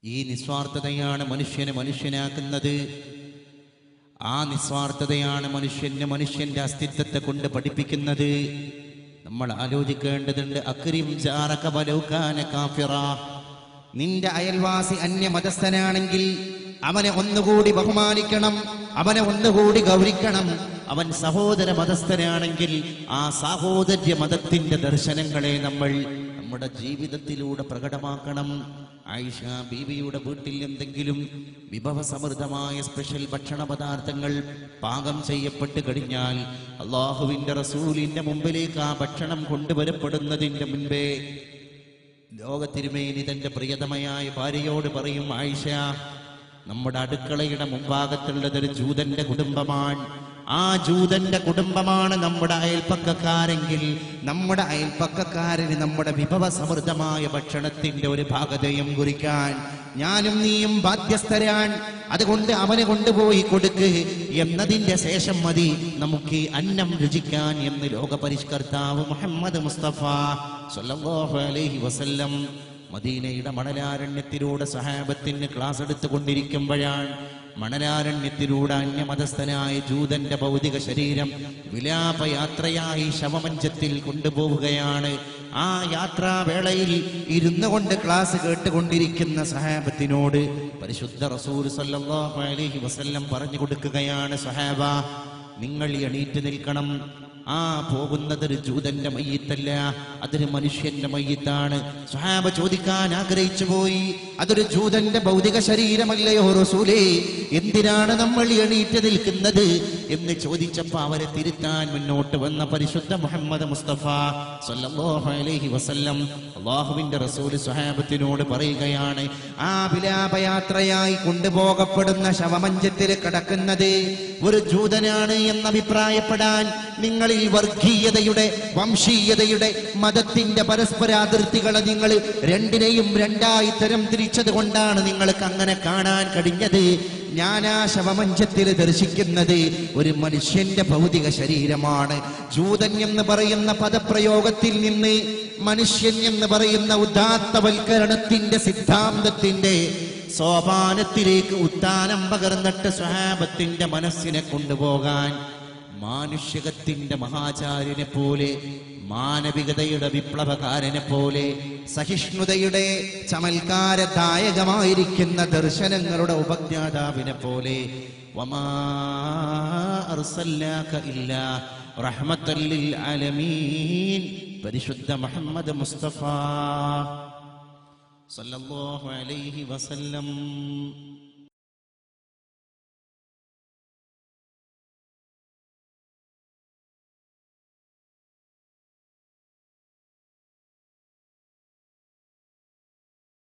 ഈ നിസ്വാർത്ഥതയാണ് മനുഷ്യനെ മനുഷ്യനാക്കുന്നത്. ആ നിസ്വാർത്ഥതയാണ് മനുഷ്യന്റെ അസ്തിത്വത്തെ കൊണ്ട് പഠിപ്പിക്കുന്നത്. നമ്മൾ ആലോചിക്കേണ്ടതുണ്ട്. അക്രിം ജാറക വലൗ കാന കാഫിറ. നിന്റെ അയൽവാസി അന്യമതസ്ഥനാണെങ്കിൽ അവനെ ഒന്നുകൂടി ബഹുമാനിക്കണം, അവനെ ഒന്നുകൂടി ഗൗരവിക്കണം. അവൻ സഹോദര മതസ്ഥനാണെങ്കിൽ ആ സാഹോദര്യ മതത്തിന്റെ ദർശനങ്ങളെ നമ്മൾ നമ്മുടെ ജീവിതത്തിലൂടെ പ്രകടമാക്കണം. ആയിഷ ബീവിയുടെ വീട്ടിൽ എന്തെങ്കിലും വിഭവസമൃദ്ധമായ സ്പെഷ്യൽ ഭക്ഷണ പദാർത്ഥങ്ങൾ പാകം ചെയ്യപ്പെട്ട് കഴിഞ്ഞാൽ അള്ളാഹുവിന്റെ റസൂലിന്റെ മുമ്പിലേക്ക് ആ ഭക്ഷണം കൊണ്ടുവരപ്പെടുന്നതിന്റെ മുൻപേ ലോകത്തിരുമേനി തന്റെ പ്രിയതമയായ ഭാര്യയോട് പറയും, ആയിഷ, നമ്മുടെ അടുക്കളയുടെ മുൻഭാഗത്തുള്ളതൊരു ജൂതന്റെ കുടുംബമാണ്. ആ ജൂതന്റെ കുടുംബമാണ് നമ്മുടെ അയൽപ്പക്കക്കാരെങ്കിൽ നമ്മുടെ അയൽപ്പക്കക്കാരന് നമ്മുടെ വിഭവസമൃദ്ധമായ ഭക്ഷണത്തിന്റെ ഒരു ഭാഗതയും കുറിക്കാൻ ഞാനും നീയും ബാധ്യസ്ഥരാണ്. അതുകൊണ്ട് അവനെ കൊണ്ടുപോയി കൊടുക്ക് എന്നതിന്റെ ശേഷം മതി നമുക്ക് അന്നം രുചിക്കാൻ എന്ന് ലോകപരിഷ്കർത്താവ് മുഹമ്മദ് മുസ്തഫ സ്വല്ലല്ലാഹു അലൈഹി വസല്ലം മദീനയുടെ മണലാരണ്യത്തിലൂടെ സഹാബത്തിന് ക്ലാസ് എടുത്തുകൊണ്ടിരിക്കുമ്പോഴാണ് മണലാരണ്യത്തിലൂടെ അന്യമതസ്ഥനായ ജൂതന്റെ ഭൗതിക ശരീരം വിലാപയാത്രയായി ശവമഞ്ചത്തിൽ കൊണ്ടുപോവുകയാണ്. ആ യാത്രാവേളയിൽ ഇരുന്നു കൊണ്ട് ക്ലാസ് കേട്ടുകൊണ്ടിരിക്കുന്ന സഹാബത്തിനോട് പരിശുദ്ധ റസൂൽ സല്ലല്ലാഹു അലൈഹി വസല്ലം പറഞ്ഞു കൊടുക്കുകയാണ്, സഹാബ, നിങ്ങൾ എണീറ്റ് നിൽക്കണം. ആ പോകുന്നതൊരു ജൂതന്റെ മയ്യിത്തല്ല, അതൊരു മനുഷ്യന്റെ മയ്യിത്താണ്. സ്വഹാബ ചോദിക്കാൻ ആഗ്രഹിച്ചു പോയി, അതൊരു ജൂതന്റെ ഭൗതിക ശരീരമല്ലയോ റസൂലേ, എന്തിനാണ് നമ്മൾ എണീറ്റ് നിൽക്കുന്നത് എന്ന് ചോദിച്ചപ്പോ അവരെ തിരുത്താൻ മുന്നോട്ട് വന്ന പരിശുദ്ധ മുഹമ്മദ് മുസ്തഫ സ്വല്ലല്ലാഹു അലൈഹി വസല്ലം അല്ലാഹുവിന്റെ റസൂൽ സ്വഹാബത്തിനോട് പറയുകയാണ്, ആ വിലാപയാത്രയായി കൊണ്ടുപോകപ്പെടുന്ന ശവമഞ്ചത്തിൽ കിടക്കുന്നത് ഒരു ജൂതനാണ് എന്നഭിപ്രായപ്പെടാൻ നിങ്ങളിൽ വർഗീയതയുടെ, വംശീയതയുടെ, മതത്തിന്റെ പരസ്പര അതിർത്തികളെ നിങ്ങൾ രണ്ടിനെയും രണ്ടായി തരം തിരിച്ചത് കൊണ്ടാണ് നിങ്ങൾക്ക് അങ്ങനെ കാണാൻ കഴിഞ്ഞത്. ഞാൻ ആ ശവമഞ്ചത്തിൽ ദർശിക്കുന്നത് ഒരു മനുഷ്യന്റെ ഭൗതിക ശരീരമാണ്. ജൂതൻ എന്ന് പറയുന്ന പദപ്രയോഗത്തിൽ നിന്ന് മനുഷ്യൻ എന്ന് പറയുന്ന ഉദാത്തവൽക്കരണത്തിന്റെ സിദ്ധാന്തത്തിന്റെ സോപാനത്തിലേക്ക് ഉത്താനം പകർന്നിട്ട് സ്വഹാബത്തിന്റെ മനസ്സിനെ കൊണ്ടുപോകാൻ മാനുഷികത്തിന്റെ മഹാചാര്യനെ പോലെ, മാനവികതയുടെ വിപ്ലവകാരനെ പോലെ, സഹിഷ്ണുതയുടെ ചമൽക്കാരദായകമായിരിക്കുന്ന ദർശനങ്ങളുടെ ഉപജ്ഞാതാവിനെ പോലെ, വമാ അർസൽനാക ഇല്ലാ റഹ്മത്തൽ ലിൽ ആലമീൻ പരിശുദ്ധ മുഹമ്മദ് മുസ്തഫ സല്ലല്ലാഹു അലൈഹി വസല്ലം